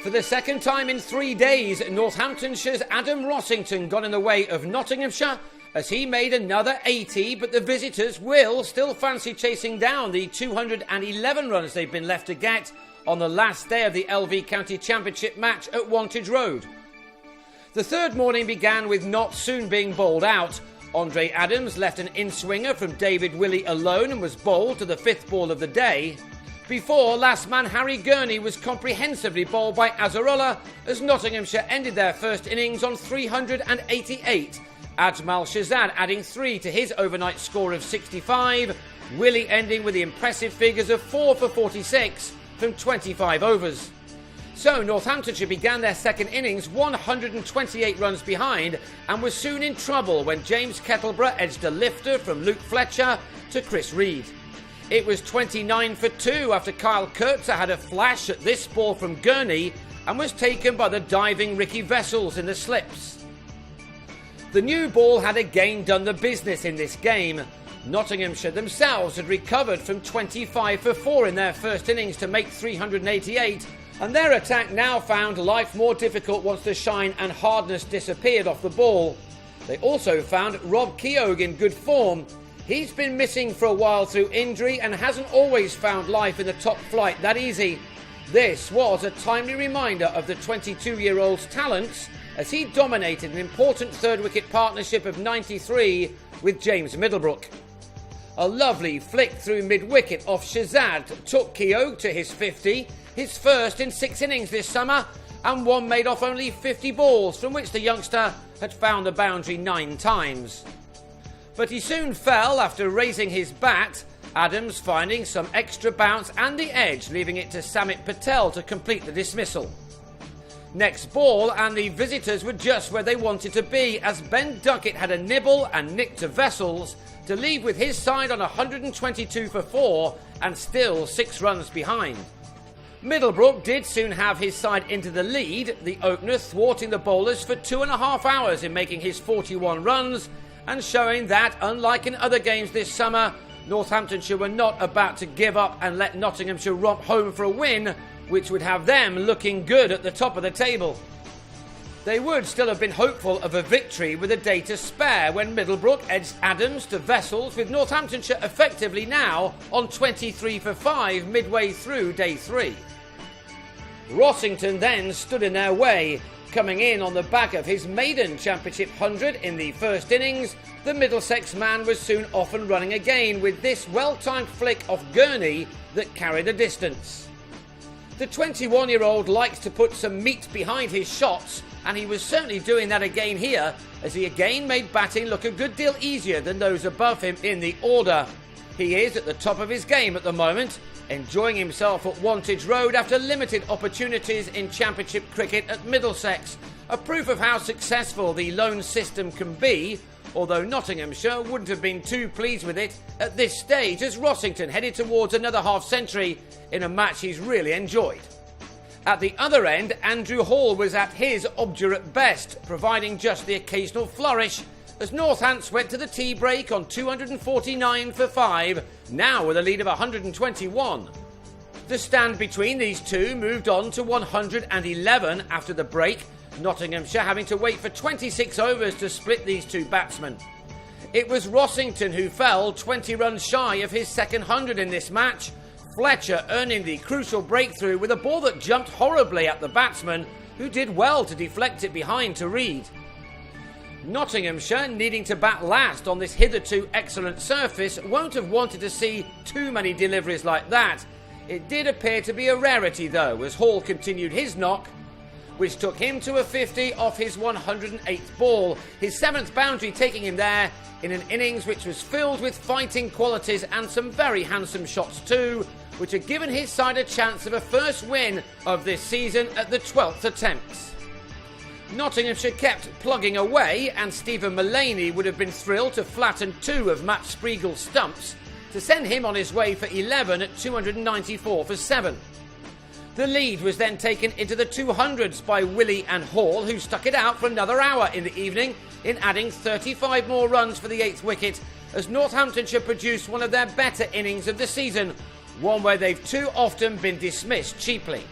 For the second time in 3 days, Northamptonshire's Adam Rossington got in the way of Nottinghamshire as he made another 80, but the visitors will still fancy chasing down the 211 runs they've been left to get on the last day of the LV County Championship match at Wantage Road. The third morning began with not soon being bowled out. Andre Adams left an in-swinger from David Willey alone and was bowled to the fifth ball of the day, before last man Harry Gurney was comprehensively bowled by Azarullah as Nottinghamshire ended their first innings on 388, Ajmal Shahzad adding 3 to his overnight score of 65, Willey ending with the impressive figures of 4 for 46 from 25 overs. So Northamptonshire began their second innings 128 runs behind and was soon in trouble when James Kettleborough edged a lifter from Luke Fletcher to Chris Reed. It was 29 for 2 after Kyle Kurtzer had a flash at this ball from Gurney and was taken by the diving Ricky Vessels in the slips. The new ball had again done the business in this game. Nottinghamshire themselves had recovered from 25 for 4 in their first innings to make 388, and their attack now found life more difficult once the shine and hardness disappeared off the ball. They also found Rob Keogh in good form. He's been missing for a while through injury and hasn't always found life in the top flight that easy. This was a timely reminder of the 22-year-old's talents as he dominated an important third-wicket partnership of 93 with James Middlebrook. A lovely flick through mid-wicket off Shahzad took Keogh to his 50, his first in 6 innings this summer, and one made off only 50 balls, from which the youngster had found the boundary 9 times. But he soon fell after raising his bat, Adams finding some extra bounce and the edge, leaving it to Samit Patel to complete the dismissal. Next ball and the visitors were just where they wanted to be as Ben Duckett had a nibble and nick to Vessels to leave with his side on 122 for 4 and still 6 runs behind. Middlebrook did soon have his side into the lead, the opener thwarting the bowlers for 2.5 hours in making his 41 runs and showing that, unlike in other games this summer, Northamptonshire were not about to give up and let Nottinghamshire romp home for a win, which would have them looking good at the top of the table. They would still have been hopeful of a victory with a day to spare when Middlebrook edged Adams to Vessels, with Northamptonshire effectively now on 23 for 5 midway through day 3. Rossington then stood in their way. Coming in on the back of his maiden Championship 100 in the first innings, the Middlesex man was soon off and running again with this well-timed flick off Gurney that carried the distance. The 21-year-old likes to put some meat behind his shots, and he was certainly doing that again here as he again made batting look a good deal easier than those above him in the order. He is at the top of his game at the moment, enjoying himself at Wantage Road after limited opportunities in Championship cricket at Middlesex, a proof of how successful the loan system can be, although Nottinghamshire wouldn't have been too pleased with it at this stage as Rossington headed towards another half-century in a match he's really enjoyed. At the other end, Andrew Hall was at his obdurate best, providing just the occasional flourish as Northants went to the tea break on 249 for 5, now with a lead of 121. The stand between these two moved on to 111 after the break, Nottinghamshire having to wait for 26 overs to split these two batsmen. It was Rossington who fell 20 runs shy of his second 100 in this match, Fletcher earning the crucial breakthrough with a ball that jumped horribly at the batsman, who did well to deflect it behind to Reed. Nottinghamshire, needing to bat last on this hitherto excellent surface, won't have wanted to see too many deliveries like that. It did appear to be a rarity though, as Hall continued his knock, which took him to a 50 off his 108th ball, his 7th boundary taking him there in an innings which was filled with fighting qualities and some very handsome shots too, which had given his side a chance of a first win of this season at the 12th attempt. Nottinghamshire kept plugging away, and Stephen Mullaney would have been thrilled to flatten 2 of Matt Spriegel's stumps to send him on his way for 11 at 294 for 7. The lead was then taken into the 200s by Willey and Hall, who stuck it out for another hour in the evening in adding 35 more runs for the 8th wicket as Northamptonshire produced one of their better innings of the season, one where they've too often been dismissed cheaply.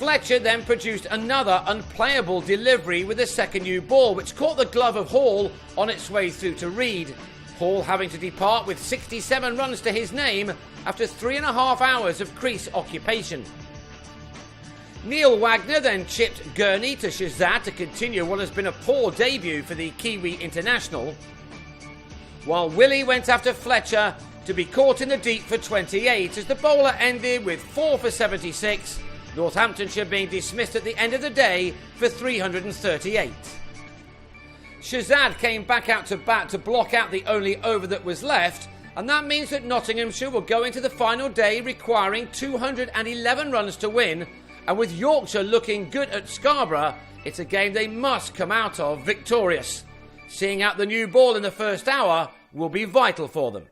Fletcher then produced another unplayable delivery with a second new ball, which caught the glove of Hall on its way through to Reed. Hall having to depart with 67 runs to his name after 3.5 hours of crease occupation. Neil Wagner then chipped Gurney to Shazad to continue what has been a poor debut for the Kiwi international, while Willie went after Fletcher to be caught in the deep for 28 as the bowler ended with 4 for 76, Northamptonshire being dismissed at the end of the day for 338. Shazad came back out to bat to block out the only over that was left, and that means that Nottinghamshire will go into the final day requiring 211 runs to win, and with Yorkshire looking good at Scarborough, it's a game they must come out of victorious. Seeing out the new ball in the first hour will be vital for them.